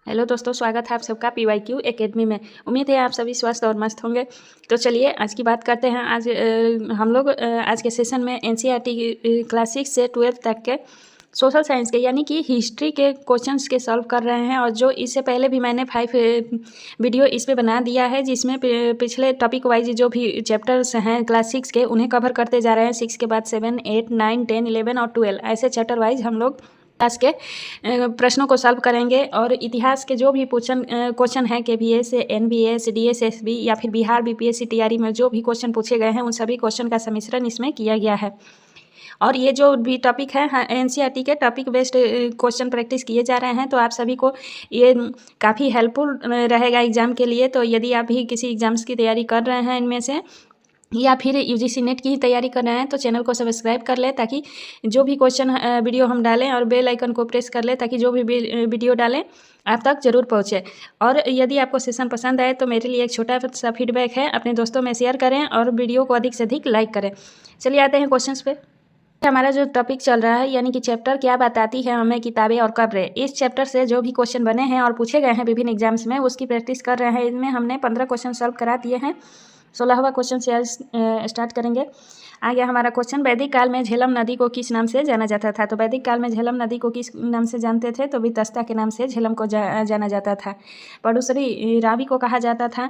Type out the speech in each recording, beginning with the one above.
Hello दोस्तों, स्वागत है आप सबका PYQ एकेडमी में। उम्मीद है आप सभी स्वस्थ और मस्त होंगे। तो चलिए आज की बात करते हैं। आज हम लोग आज के सेशन में NCERT क्लास 6 से 12 तक के सोशल साइंस के यानी कि हिस्ट्री के क्वेश्चंस के सॉल्व कर रहे हैं। और जो इससे पहले भी मैंने 5 वीडियो इस पे बना दिया है, जिसमें पिछले टॉपिक वाइज जो भी चैप्टर्स हैं क्लास 6 के उन्हें कवर करते जा रहे हैं। 6 के बाद 7, 8, 9, 10, 11 और 12 ऐसे चैप्टर वाइज हम लोग आज के प्रश्नों को सॉल्व करेंगे। और इतिहास के जो भी क्वेश्चन हैं KVS, NVS, DSSB या फिर बिहार BPSC TRE में जो भी क्वेश्चन पूछे गए हैं उन सभी क्वेश्चन का सम्मिश्रण इसमें किया गया है। और ये जो भी टॉपिक है NCERT के टॉपिक बेस्ड क्वेश्चन प्रैक्टिस किए जा रहे हैं, तो आप सभी को ये काफ़ी हेल्पफुल रहेगा एग्ज़ाम के लिए। तो यदि आप भी किसी एग्ज़ाम्स की तैयारी कर रहे हैं इनमें से, या फिर UGC नेट की ही तैयारी कर रहे हैं, तो चैनल को सब्सक्राइब कर लें ताकि जो भी क्वेश्चन वीडियो हम डालें, और बेल आइकन को प्रेस कर लें ताकि जो भी वीडियो डालें आप तक जरूर पहुंचे। और यदि आपको सेशन पसंद आए तो मेरे लिए एक छोटा सा फीडबैक है, अपने दोस्तों में शेयर करें और वीडियो को अधिक से अधिक लाइक करें। चलिए आते हैं क्वेश्चन पे। हमारा जो टॉपिक चल रहा है यानी कि चैप्टर क्या बताती है हमें किताबें और कब्रें, इस चैप्टर से जो भी क्वेश्चन बने हैं और पूछे गए हैं विभिन्न एग्जाम्स में उसकी प्रैक्टिस कर रहे हैं। इनमें हमने 15 क्वेश्चन सॉल्व करा दिए हैं। 16वां क्वेश्चन से आज स्टार्ट करेंगे। आ गया हमारा क्वेश्चन, वैदिक काल में झेलम नदी को किस नाम से जाना जाता था। तो वैदिक काल में झेलम नदी को किस नाम से जानते थे, तो वितस्ता के नाम से झेलम को जाना जाता था। पडुसरी रावी को कहा जाता था।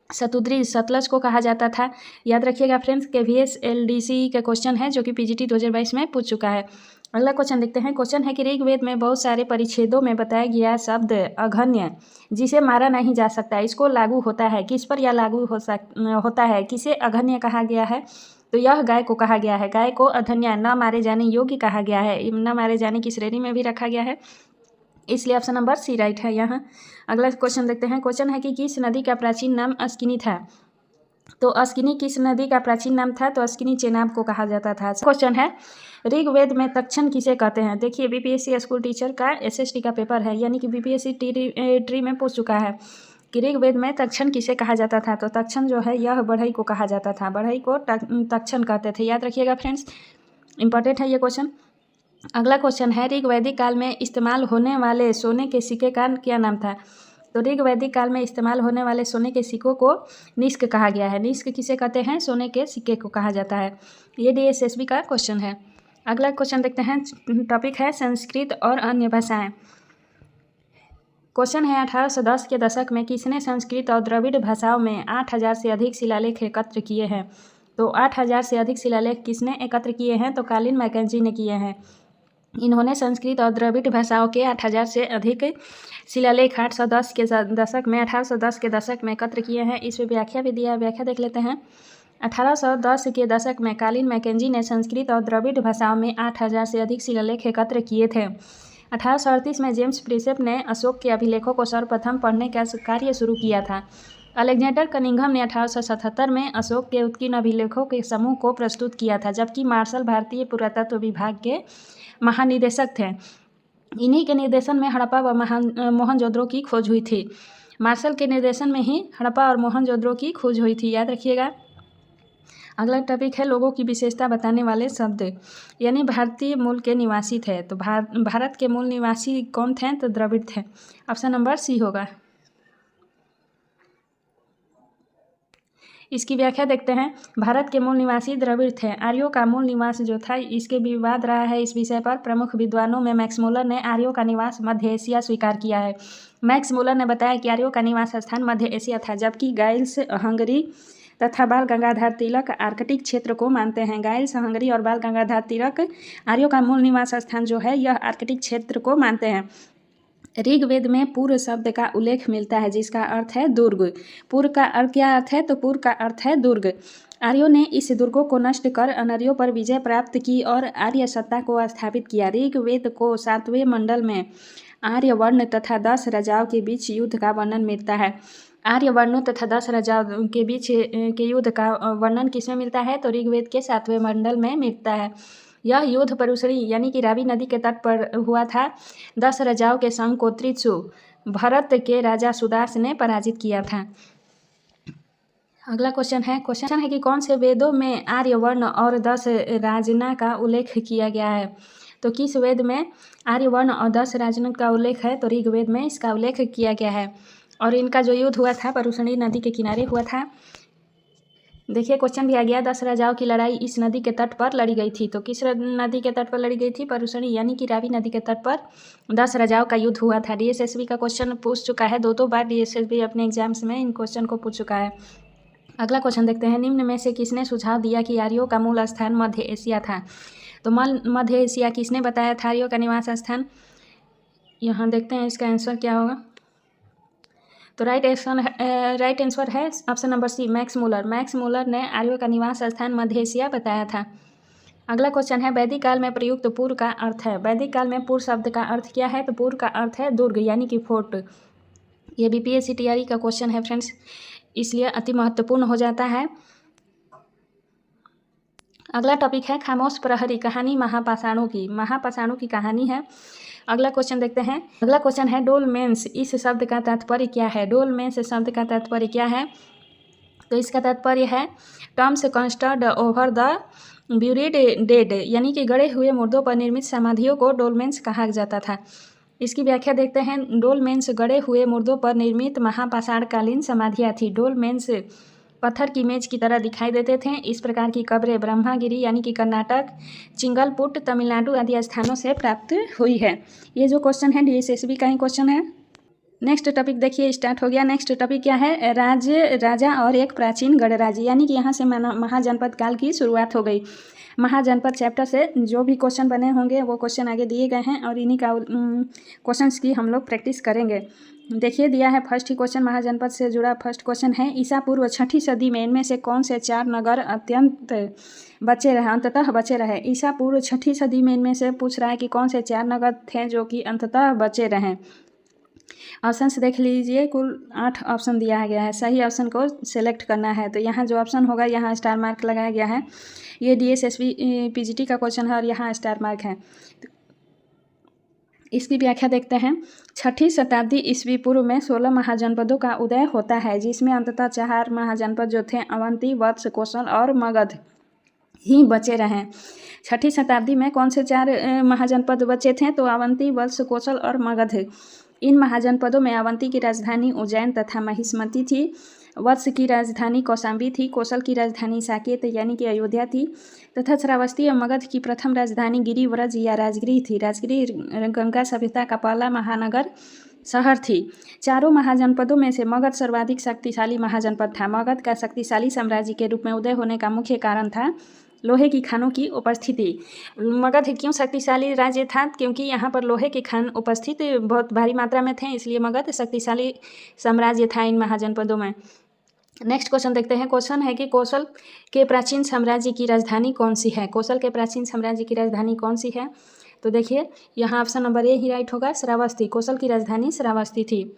सतुद्री सतलज को कहा जाता था। याद रखिएगा फ्रेंड्स, KVS LDC का क्वेश्चन है जो कि PGT 2022 में पूछ चुका है। अगला क्वेश्चन देखते हैं। क्वेश्चन है कि ऋग्वेद में बहुत सारे परिच्छेदों में बताया गया शब्द अघन्य जिसे मारा नहीं जा सकता, इसको लागू होता है किस पर या लागू होता है, किसे अघन्य कहा गया है। तो यह गाय को कहा गया है। गाय को अघन्य न मारे जाने योग्य कहा गया है, न मारे जाने की श्रेणी में भी रखा गया है, इसलिए ऑप्शन नंबर C राइट है यहाँ। अगला क्वेश्चन देखते हैं। क्वेश्चन है कि किस नदी का प्राचीन नाम अस्किनी था। तो अस्किनी किस नदी का प्राचीन नाम था, तो अस्किनी चेनाब को कहा जाता था। क्वेश्चन है ऋग्वेद में तक्षण किसे कहते हैं। देखिए BPSC स्कूल टीचर का SST का पेपर है, यानी कि BPSC ट्री में पूछ चुका है कि ऋग्वेद में तक्षण किसे कहा जाता था। तो तक्षण जो है यह बढ़ई को कहा जाता था, बढ़ई को तक्षण कहते थे। याद रखिएगा फ्रेंड्स, इंपॉर्टेंट है ये क्वेश्चन। अगला क्वेश्चन है ऋग्वैदिक काल में इस्तेमाल होने वाले सोने के सिक्के का क्या नाम था। तो ऋग्वैदिक काल में इस्तेमाल होने वाले सोने के सिक्कों को निष्क कहा गया है। निष्क किसे कहते हैं, सोने के सिक्के को कहा जाता है। ये DSSB का क्वेश्चन है। अगला क्वेश्चन देखते हैं। टॉपिक है संस्कृत और अन्य भाषाएं। क्वेश्चन है 1810 के दशक में किसने संस्कृत और द्रविड़ भाषाओं में 8000 से अधिक शिलालेख एकत्र किए हैं। तो 8000 से अधिक शिलालेख किसने एकत्र किए हैं, तो कालिन मैकेंजी ने किए हैं। इन्होंने संस्कृत और द्रविड़ भाषाओं के 8000 से अधिक शिलालेख 1810 के दशक में एकत्र किए हैं। इस पर व्याख्या भी दिया है, व्याख्या देख लेते हैं। 1810 के दशक में कालिन मैकेंजी ने संस्कृत और द्रविड़ भाषाओं में 8000 से अधिक शिलालेख एकत्र किए थे। 1838 में जेम्स प्रिसेप ने अशोक के अभिलेखों को सर्वप्रथम पढ़ने का कार्य शुरू किया था। अलेक्जेंडर कनिंघम ने 1877 में अशोक के उत्कीर्ण अभिलेखों के समूह को प्रस्तुत किया था, जबकि मार्शल भारतीय पुरातत्व विभाग के महानिदेशक थे। इन्हीं के निर्देशन में हड़प्पा व मोहनजोदड़ो की खोज हुई थी। मार्शल के निर्देशन में ही हड़प्पा और मोहनजोदड़ो की खोज हुई थी, याद रखिएगा। अगला टॉपिक है लोगों की विशेषता बताने वाले शब्द, यानी भारतीय मूल के निवासी थे। तो भारत के मूल निवासी कौन थे, तो द्रविड़ थे। ऑप्शन नंबर C होगा। इसकी व्याख्या देखते हैं। भारत के मूल निवासी द्रविड़ थे। आर्यों का मूल निवास जो था, इसके विवाद रहा है। इस विषय पर प्रमुख विद्वानों में मैक्स मुलर ने आर्यों का निवास मध्य एशिया स्वीकार किया है। मैक्स मुलर ने बताया कि आर्यों का निवास स्थान मध्य एशिया था, जबकि गाइल्स, हंगरी तथा बाल गंगाधर तिलक आर्कटिक क्षेत्र को मानते हैं। गाइल्स, हंगरी और बाल गंगाधर तिलक आर्यों का मूल निवास स्थान जो है यह आर्कटिक क्षेत्र को मानते हैं। ऋग्वेद में पूर्व शब्द का उल्लेख मिलता है जिसका अर्थ है दुर्ग। पूर्व का अर्थ क्या अर्थ है, तो पूर्व का अर्थ है दुर्ग। आर्यों ने इस दुर्गों को नष्ट कर अनार्यों पर विजय प्राप्त की और आर्य सत्ता को स्थापित किया। ऋग्वेद को 7वें मंडल में आर्य वर्ण तथा 10 राजाओं के बीच युद्ध का वर्णन मिलता है। आर्य वर्णों तथा 10 राजाओं के बीच के युद्ध का वर्णन किसमें मिलता है, तो ऋग्वेद के 7वें मंडल में मिलता है। यह युद्ध परुसरी यानी कि रावी नदी के तट पर हुआ था। 10 राजाओं के संघ को त्रिशु भरत के राजा सुदास ने पराजित किया था। अगला क्वेश्चन है कि कौन से वेदों में आर्य वर्ण और 10 राजना का उल्लेख किया गया है। तो किस वेद में आर्यवर्ण और 10 राजनों का उल्लेख है? तो ऋग्वेद में इसका उल्लेख किया गया है। और इनका जो युद्ध हुआ था परुषणी नदी के किनारे हुआ था। देखिए क्वेश्चन भी आ गया, 10 राजाओं की लड़ाई इस नदी के तट पर लड़ी गई थी। तो किस नदी के तट पर लड़ी गई थी? परुषणी यानी कि रावी नदी के तट पर 10 राजाओं का युद्ध हुआ था। DSSB का क्वेश्चन पूछ चुका है, दो बार DSSB अपने एग्जाम्स में इन क्वेश्चन को पूछ चुका है। अगला क्वेश्चन देखते हैं, निम्न में से किसने सुझाव दिया कि आर्यों का मूल स्थान मध्य एशिया था? तो मध्य एशिया किसने बताया था आर्यों का निवास स्थान? यहाँ देखते हैं इसका आंसर क्या होगा। तो राइट आंसर है option number C, Max Muller. Max Muller ने आर्यों का निवास स्थान मध्य एशिया बताया था। अगला क्वेश्चन है, वैदिक काल में प्रयुक्त पूर्व का अर्थ है। वैदिक काल में पूर्व शब्द का अर्थ क्या है? तो पूर्व का अर्थ है दुर्ग यानी कि फोर्ट। ये BPSC TRE का क्वेश्चन है फ्रेंड्स, इसलिए अति महत्वपूर्ण हो जाता है। अगला टॉपिक है खामोश प्रहरी कहानी महापाषाणों की। महापाषाणों की कहानी है। अगला क्वेश्चन देखते हैं। अगला क्वेश्चन है, डोलमेंस इस शब्द का तात्पर्य क्या है? डोलमेंस शब्द का तात्पर्य क्या है? तो इसका तात्पर्य है terms construed over the buried dead, यानी कि गड़े हुए मुर्दों पर निर्मित समाधियों को डोलमेंस कहा जाता था। इसकी व्याख्या देखते हैं। डोलमेंस गड़े हुए मुर्दों पर निर्मित महापाषाणकालीन समाधियाँ थी। डोलमेंस पत्थर की मेज की तरह दिखाई देते थे। इस प्रकार की कब्रें ब्रह्मागिरी यानी कि कर्नाटक, चिंगलपुट, तमिलनाडु आदि स्थानों से प्राप्त हुई है। ये जो क्वेश्चन है DSSB का ही क्वेश्चन है। नेक्स्ट टॉपिक देखिए स्टार्ट हो गया। नेक्स्ट टॉपिक क्या है? राजा और एक प्राचीन गणराज्य, यानी कि यहाँ से महाजनपद काल की शुरुआत हो गई। महाजनपद चैप्टर से जो भी क्वेश्चन बने होंगे वो क्वेश्चन आगे दिए गए हैं और इन्हीं का क्वेश्चंस की हम लोग प्रैक्टिस करेंगे। देखिए दिया है फर्स्ट ही क्वेश्चन महाजनपद से जुड़ा फर्स्ट क्वेश्चन है, ईसा पूर्व 6ठी सदी में इनमें से कौन से 4 नगर अंततः बचे रहे? ईसा पूर्व 6ठी सदी में इनमें से पूछ रहा है कि कौन से 4 नगर थे जो कि अंततः बचे रहें। ऑप्शन से देख लीजिए, कुल 8 ऑप्शन दिया गया है। सही ऑप्शन को सिलेक्ट करना है। तो यहाँ जो ऑप्शन होगा यहाँ स्टार मार्क लगाया गया है। ये DSSB PGT का क्वेश्चन है और यहाँ स्टार मार्क है। इसकी व्याख्या देखते हैं। 6ठी शताब्दी ईस्वी पूर्व में 16 महाजनपदों का उदय होता है, जिसमें अंततः 4 महाजनपद जो थे अवंती, वत्स, कौशल और मगध ही बचे रहे। 6ठी शताब्दी में कौन से 4 महाजनपद बचे थे? तो अवंती, वत्स, कौशल और मगध। इन महाजनपदों में अवंती की राजधानी उज्जैन तथा महिष्मती थी, वत्स की राजधानी कौशाम्बी थी, कौशल की राजधानी साकेत यानी कि अयोध्या थी तथा श्रावस्ती और मगध की प्रथम राजधानी गिरिव्रज या राजगृह थी। राजगृह गंगा सभ्यता का पहला महानगर शहर थी। चारों महाजनपदों में से मगध सर्वाधिक शक्तिशाली महाजनपद था। मगध का शक्तिशाली साम्राज्य के रूप में उदय होने का मुख्य कारण था लोहे की खानों की उपस्थिति। मगध क्यों शक्तिशाली राज्य था? क्योंकि यहाँ पर लोहे के खान उपस्थित बहुत भारी मात्रा में थे, इसलिए मगध शक्तिशाली साम्राज्य था इन महाजनपदों में। नेक्स्ट क्वेश्चन देखते हैं। क्वेश्चन है कि कौशल के प्राचीन साम्राज्य की राजधानी कौन सी है? कौशल के प्राचीन साम्राज्य की राजधानी कौन सी है? तो देखिए यहाँ option number A he right होगा, श्रावस्ती। कौशल की राजधानी श्रावस्ती थी।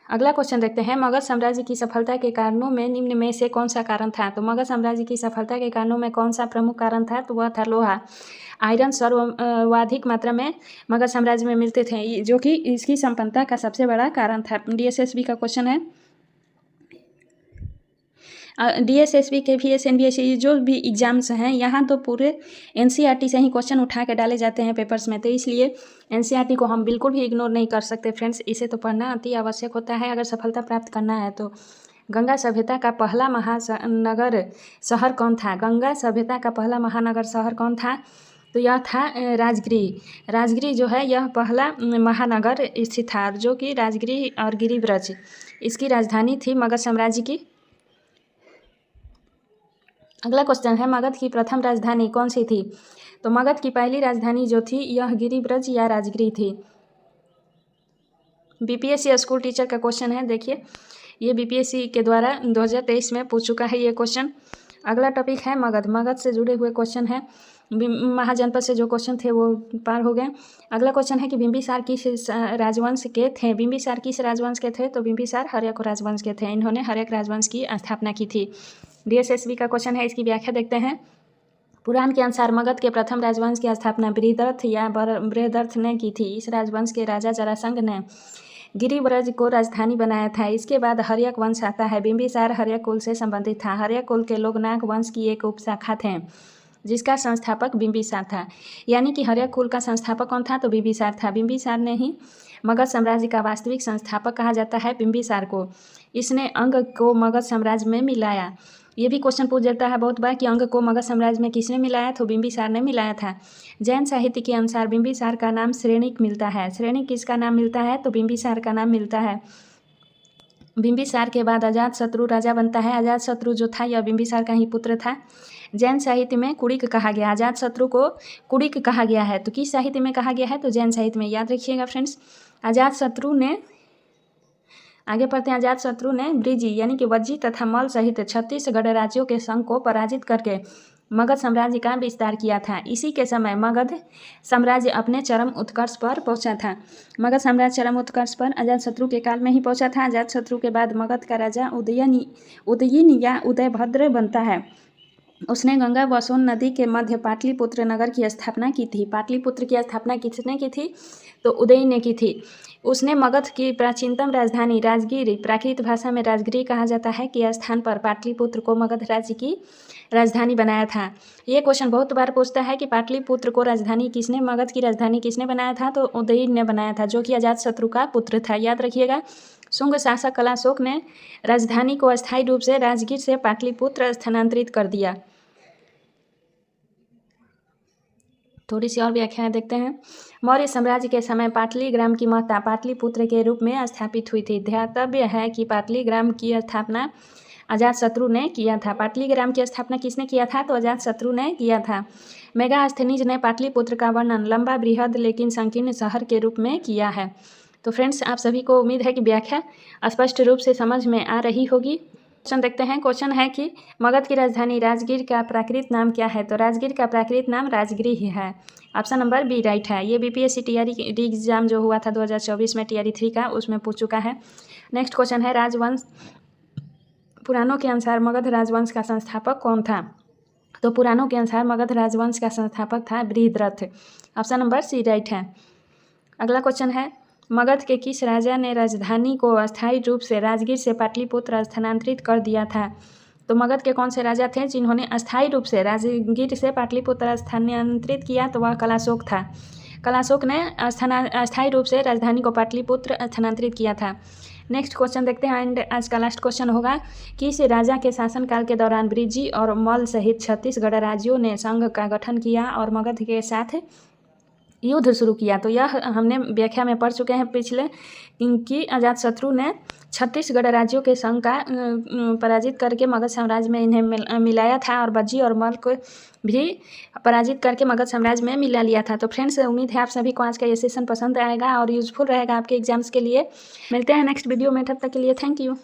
अगला क्वेश्चन देखते हैं। मगध साम्राज्य की सफलता के कारणों में निम्न में से कौन सा कारण था? तो मगध साम्राज्य की सफलता के कारणों में कौन सा प्रमुख कारण था? तो वह था लोहा। आयरन सर्वाधिक मात्रा में मगध साम्राज्य में मिलते थे, जो कि इसकी संपन्नता का सबसे बड़ा कारण था। DSSB का क्वेश्चन है। DSSB KVS NBSC जो भी एग्जाम्स हैं यहाँ तो पूरे NCERT से ही क्वेश्चन उठा के डाले जाते हैं पेपर्स में, तो इसलिए NCERT को हम बिल्कुल भी इग्नोर नहीं कर सकते फ्रेंड्स। इसे तो पढ़ना अति आवश्यक होता है अगर सफलता प्राप्त करना है। तो गंगा सभ्यता का पहला महानगर शहर कौन था? गंगा सभ्यता का पहला महानगर शहर कौन था? तो यह था राजगृह। राजगृह जो है यह पहला महानगर स्थित था, जो कि राजगृह और गिरिव्रज इसकी राजधानी थी मगध साम्राज्य की। अगला क्वेश्चन है, मगध की प्रथम राजधानी कौन सी थी? तो मगध की पहली राजधानी जो थी यह गिरिव्रज या राजगृह थी। BPSC स्कूल टीचर का क्वेश्चन है। देखिए ये BPSC के द्वारा 2023 में पूछ चुका है ये क्वेश्चन। अगला टॉपिक है मगध। मगध से जुड़े हुए क्वेश्चन है। महाजनपद से जो क्वेश्चन थे वो पार हो गए। अगला क्वेश्चन है कि बिंबिसार किस राजवंश के थे? बिंबिसार किस राजवंश के थे? तो बिंबिसार हर्यक राजवंश के थे। इन्होंने हर्यक राजवंश की स्थापना की थी। DSSB का क्वेश्चन है, इसकी व्याख्या देखते हैं। पुराण के अनुसार मगध के प्रथम राजवंश की स्थापना बृहदर्थ या बृहदर्थ ने की थी। इस राजवंश के राजा जरासंध ने गिरिव्रज को राजधानी बनाया था। इसके बाद हर्यक वंश आता है। बिंबिसार हर्यक कुल से संबंधित था। हर्यक कुल के लोग नाग वंश की एक उपशाखा थे। जिसका संस्थापक बिंबिसार था। यानी कि हर्यक कुल का संस्थापक कौन था? तो बिंबिसार था। बिंबिसार ने ही मगध साम्राज्य का वास्तविक संस्थापक कहा जाता है बिंबिसार को। इसने अंग को मगध साम्राज्य में मिलाया। ये भी क्वेश्चन पूछ जाता है बहुत बार कि अंग को मगध साम्राज्य में किसने मिलाया? तो बिंबिसार ने मिलाया था। जैन साहित्य के अनुसार बिंबिसार का नाम श्रेणिक मिलता है। श्रेणिक किसका नाम मिलता है? तो बिंबिसार का नाम मिलता है। बिंबिसार के बाद अजातशत्रु राजा बनता है। अजातशत्रु जो था यह बिंबिसार का ही पुत्र था। जैन साहित्य में कुड़िक कहा गया। अजातशत्रु को कुड़िक कहा गया है। तो किस साहित्य में कहा गया है? तो जैन साहित्य में। याद रखिएगा फ्रेंड्स। अजातशत्रु ने, आगे पढ़ते हैं, अजातशत्रु ने ब्रिजी यानी कि वज्जी तथा मल सहित 36 गणराज्यों के संघ को पराजित करके मगध साम्राज्य का विस्तार किया था। इसी के समय मगध साम्राज्य अपने चरम उत्कर्ष पर पहुंचा था। मगध साम्राज्य चरम उत्कर्ष पर अजातशत्रु के काल में ही पहुंचा था। अजातशत्रु के बाद मगध का राजा उदयीन या उदयभद्र बनता है। उसने गंगा व सोन नदी के मध्य पाटलिपुत्र नगर की स्थापना की थी। पाटलिपुत्र की स्थापना किसने की थी? तो उदयीन ने की थी। उसने मगध की प्राचीनतम राजधानी राजगिर, प्राकृत भाषा में राजगिरी कहा जाता है, के स्थान पर पाटलिपुत्र को मगध राज्य की राजधानी बनाया था। ये क्वेश्चन बहुत बार पूछता है कि पाटलिपुत्र को राजधानी किसने, मगध की राजधानी किसने बनाया था? तो उदयीन ने बनाया था, जो कि अजातशत्रु का पुत्र था। याद रखिएगा। शुंग शासक कलाशोक ने राजधानी को अस्थायी रूप से राजगीर से पाटलिपुत्र स्थानांतरित कर दिया। थोड़ी सी और व्याख्याएं देखते हैं। मौर्य साम्राज्य के समय पाटलिग्राम की महत्ता पाटलिपुत्र के रूप में स्थापित हुई थी। ध्यातव्य है कि पाटलिग्राम की स्थापना अजातशत्रु ने किया था। पाटलिग्राम की स्थापना किसने किया था? तो अजातशत्रु ने किया था। मेगास्थनीज ने पाटलिपुत्र का वर्णन लंबा, बृहद लेकिन संकीर्ण शहर के रूप में किया है। तो फ्रेंड्स, आप सभी को उम्मीद है कि व्याख्या स्पष्ट रूप से समझ में आ रही होगी। क्वेश्चन देखते हैं। क्वेश्चन है कि मगध की राजधानी राजगीर का प्राकृत नाम क्या है? तो राजगीर का प्राकृत नाम राजगिरी ही है। ऑप्शन नंबर बी राइट है। ये बीपीएससी टीआरई एग्जाम जो हुआ था 2024 में टीआरई 3 का, उसमें पूछ चुका है। नेक्स्ट क्वेश्चन है, राजवंश पुराणों के अनुसार मगध राजवंश का संस्थापक कौन था? तो पुराणों के अनुसार मगध राजवंश का संस्थापक था Brihadratha. Option number C right है। अगला क्वेश्चन है, मगध के किस राजा ने राजधानी को अस्थायी रूप से राजगीर से पाटलिपुत्र स्थानांतरित कर दिया था? तो मगध के कौन से राजा थे जिन्होंने अस्थायी रूप से राजगीर से पाटलिपुत्र स्थानांतरित किया? तो वह कलाशोक था। कलाशोक ने अस्थायी रूप से राजधानी को पाटलिपुत्र स्थानांतरित किया था। नेक्स्ट क्वेश्चन देखते हैं एंड आज का लास्ट क्वेश्चन होगा कि इस राजा के शासनकाल के दौरान ब्रिजी और मल सहित 36 गणराज्यों ने संघ का गठन किया और मगध के साथ युद्ध शुरू किया। तो यह हमने व्याख्या में पढ़ चुके हैं पिछले कि अजातशत्रु ने 36 गणराज्यों के संघ का पराजित करके मगध साम्राज्य में इन्हें मिलाया था और बज्जी और मल को भी पराजित करके मगध साम्राज्य में मिला लिया था। तो फ्रेंड्स, उम्मीद है आप सभी को आज का ये सेशन पसंद आएगा और यूजफुल रहेगा आपके एग्जाम्स के लिए। मिलते हैं नेक्स्ट वीडियो में, तब तक के लिए थैंक यू।